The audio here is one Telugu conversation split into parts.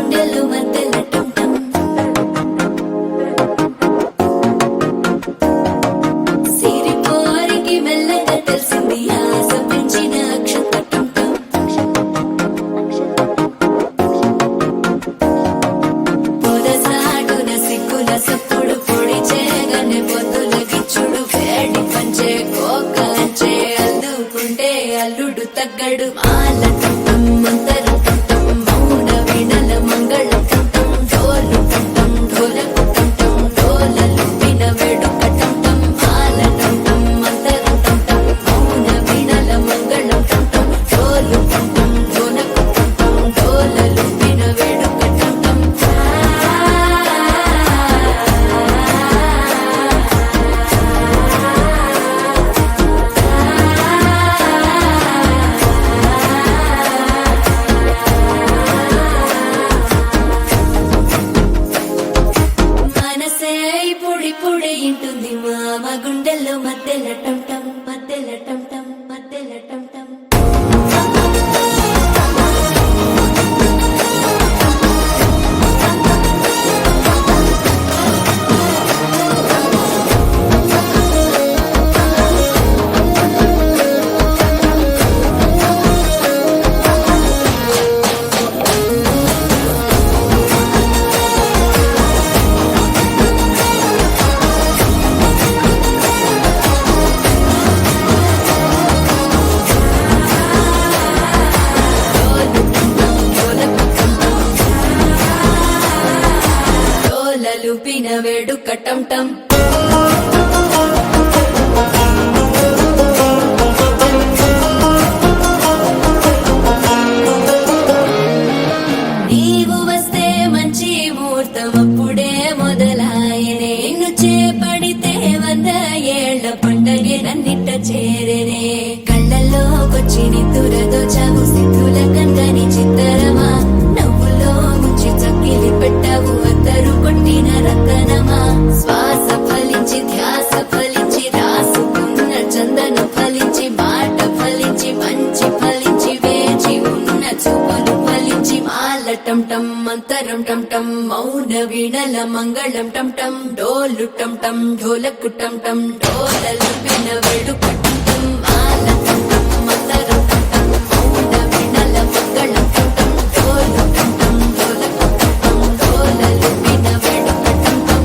గుండెల్లో మధ్యల టం టం సిరిపోరికి మెల్లగా తెలిసింది ఆశ పెంచిన అక్షత టం టం పొదసాటున సిగ్గుల సప్పుడు పొడి చేయగానే పొద్దుల గిచ్చుడు వేడి పంచే కోకంచే అల్లుకుంటే అల్లుడు తగ్గడు మాల టం టం మంతరం టం టం మౌన వీణల మంగళం టం టం డోలు టం టం ఢోలకు టం టం డోలలు విన వేడుక టం టం మాల టం టం మంతరం టం టం మౌన వీణల మంగళం టం టం డోలు టం టం ఢోలకు టం టం డోలలు విన వేడుక టం టం మనసే పొడి ఇంటుంది మామ గుండెల్లో మధ్యల టం టం మధ్యల టం టం మధ్యల టం టం డోలలుపిన వేడుక టం టం నీవు వస్తే మంచి ముహూర్తం అప్పుడే మొదలాయనే నిన్ను చేపడితే 100 ఏళ్ల పండగే నన్నిట్ట చేరేనే కళ్ళల్లోకొచ్చి నిద్దురదో చావు సిద్ధుల కందని చిత్తరమా నవ్వులో ముంచి చక్కిలి పెట్టావు అద్దరు కొట్టిన రతనమా శ్వాస ఫలించి ధ్యాస ఫలించి రాసుకున్న చందన ఫలించి మాట ఫలించి మంచి ఫలించి వేచి ఉన్న చూపులు ఫలించి మాల టం టం మంతరం టం టం మౌన వీణల మంగళం టం టం డోలు టం టం ఢోలకు టం టం డోలలు విన వేడుక టం టం మాల టం టం మంతరం టం టం మౌన వీణల మంగళం టం టం డోలు టం టం ఢోలకు టం టం డోలలు విన వేడుక టం టం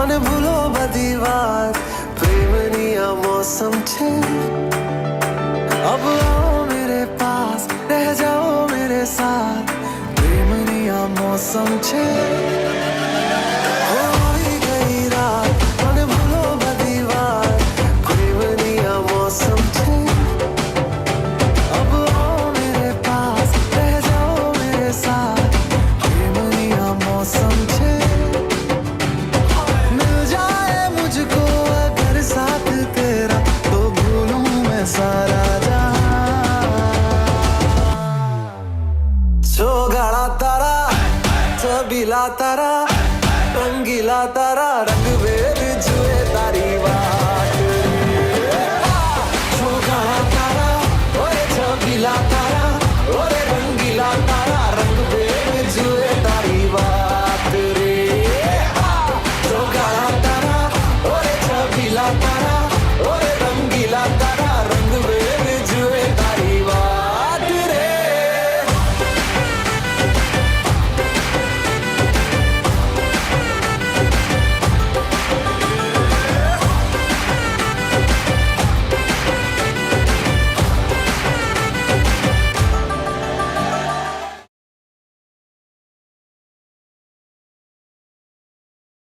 અને ભૂલો બધી વાત પ્રેમની આ મૌસમ છે अब आओ मेरे पास रह जाओ मेरे साथ प्रेमनी आ मौसम છે